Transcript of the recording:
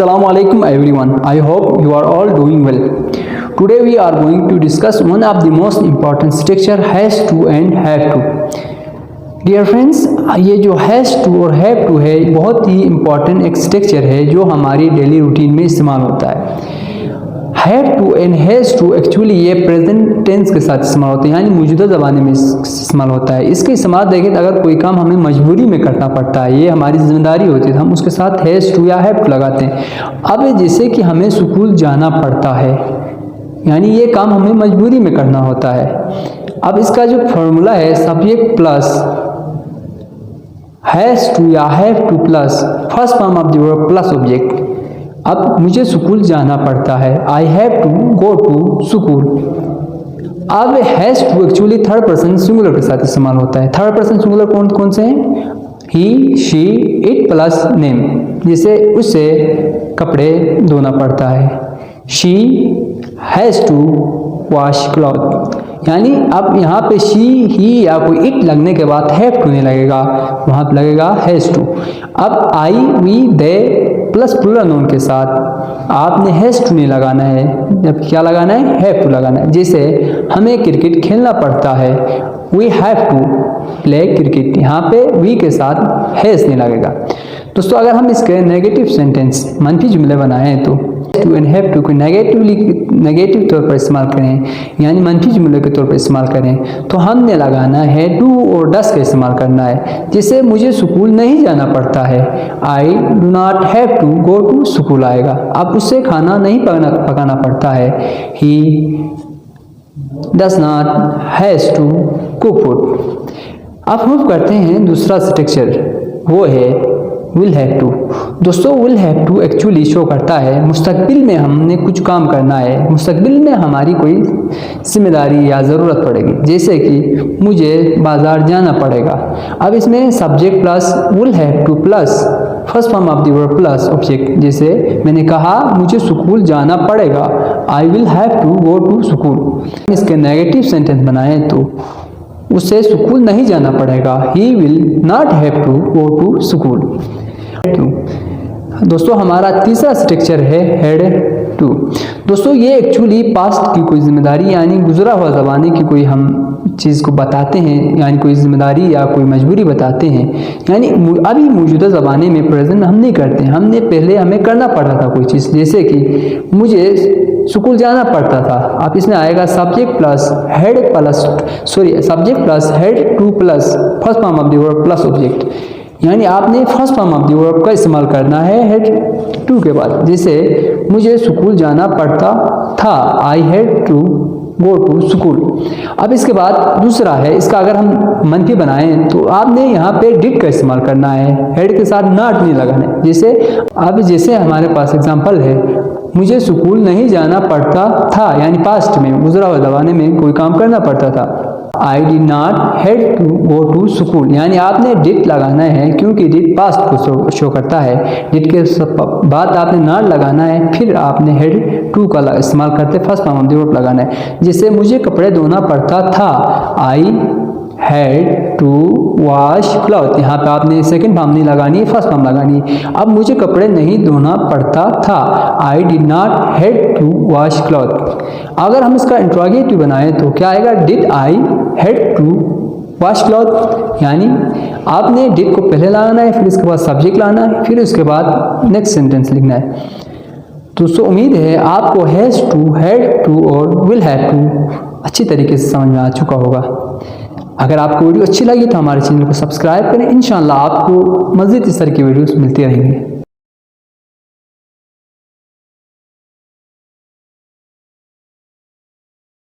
Assalamu alaikum everyone. I hope you are all doing well. Today we are going to discuss one of the most important structure has to and have to. Dear friends, ये जो has to और have to है बहुत ही important एक structure है जो हमारी daily routine में इस्तेमाल होता है। have to and has to actually ये प्रेजेंट टेंस के साथ इस्तेमाल होते हैं, यानी मौजूदा ज़माने में इस्तेमाल होता है। इसके इस्तेमाल देखें तो अगर कोई काम हमें मजबूरी में करना पड़ता है, ये हमारी जिम्मेदारी होती है, तो हम उसके साथ has to या have to लगाते हैं। अब जैसे कि हमें स्कूल जाना पड़ता है, यानी ये काम हमें मजबूरी में करना होता है। अब इसका जो फॉर्मूला है सब्जेक्ट प्लस हैज़ टू या have to plus first form of the verb plus object. अब मुझे स्कूल जाना पड़ता है, I have to go to school. अब has to actually third person singular के साथ इस्तेमाल होता है। थर्ड पर्सन सिंगुलर कौन कौन से हैं? He, she, it plus name. जैसे उससे कपड़े धोना पड़ता है, she has to wash cloth. यानी अब यहाँ पे शी, ही या कोई इट लगने के बाद हैव टू नहीं लगेगा, वहाँ पे लगेगा हैज़ टू। अब I, we, they plus plural noun के साथ आपने हैज़ टू नहीं लगाना है, जब क्या लगाना है? हैव टू लगाना है। जैसे हमें क्रिकेट खेलना पड़ता है, we have to play cricket, यहाँ पे वी के साथ हैज़ नहीं लगेगा। दोस्तों अगर हम इसके नेगेटिव सेंटेंस मंफी जुमले बनाएं तो टू एंड हैव टू को नेगेटिव तौर पर इस्तेमाल करें, यानी मंफी जुमले के तौर पर इस्तेमाल करें, तो हमने लगाना है डू और डस का इस्तेमाल करना है। जैसे मुझे स्कूल नहीं जाना पड़ता है, I do not have to go to school आएगा। अब उससे खाना नहीं पकाना पड़ता है, he does not has to cook food. अब मूव करते हैं दूसरा स्ट्रक्चर, वो है विल हैव टू। दोस्तों will have to actually show करता है मुस्तकबिल में हमने कुछ काम करना है, मुस्तकबिल में हमारी कोई जिम्मेदारी या ज़रूरत पड़ेगी, जैसे कि मुझे बाज़ार जाना पड़ेगा। अब इसमें subject plus will have to plus first form of the verb plus object. जैसे मैंने कहा मुझे स्कूल जाना पड़ेगा, I will have to go to school. इसके नेगेटिव सेंटेंस बनाएं तो उसे स्कूल नहीं जाना पड़ेगा, he will not have to go to school. दोस्तों हमारा तीसरा स्ट्रक्चर है हैड टू। दोस्तों ये एक्चुअली पास्ट की कोई जिम्मेदारी यानी गुजरा हुआ ज़माने की कोई हम चीज़ को बताते हैं, यानी कोई जिम्मेदारी या कोई मजबूरी बताते हैं, यानी अभी मौजूदा ज़माने में प्रेजेंट हम नहीं करते हैं, हमने पहले हमें करना पड़ता था कोई चीज़, जैसे कि मुझे स्कूल जाना पड़ता था। अब इसमें आएगा subject plus subject plus had to plus first form of the verb plus object, यानी आपने first form of the verb का इस्तेमाल करना है हैड टू के बाद। जैसे मुझे स्कूल जाना पड़ता था, I had to go to school. अब इसके बाद दूसरा है, इसका अगर हम मंफी बनाएं तो आपने यहाँ पे डिड का इस्तेमाल करना है, हेड के साथ नॉट नहीं लगाना है। जैसे हमारे पास एग्जांपल है, मुझे स्कूल नहीं जाना पड़ता था, यानी पास्ट में गुजरा हुआ ज़माने में कोई काम करना पड़ता था, I did not had to go to school. यानी आपने डिड लगाना है क्योंकि डिड पास्ट को शो करता है, डिड के बाद आपने नॉट लगाना है, फिर आपने हैड टू का इस्तेमाल करते first form of the verb लगाना है। जैसे मुझे कपड़े धोना पड़ता था, I had to wash cloth, यहाँ पे आपने सेकंड फॉर्म नहीं लगानी है, फर्स्ट फॉर्म लगानी है। अब मुझे कपड़े नहीं धोना पड़ता था, I did not had to wash cloth. अगर हम इसका इंट्रोगेटिव बनाएं तो क्या आएगा? Did I had to wash cloth. यानी आपने डिड को पहले लाना है, फिर इसके बाद सब्जेक्ट लाना है, फिर उसके बाद नेक्स्ट सेंटेंस लिखना है। दोस्तों उम्मीद है आपको हैज़ टू, हैड टू और विल हैव टू अच्छी तरीके से समझ में आ चुका होगा। अगर आपको वीडियो अच्छी लगी तो हमारे चैनल को सब्सक्राइब करें, इंशाल्लाह आपको मज़ीद इस तरह की वीडियोस मिलती रहेंगी।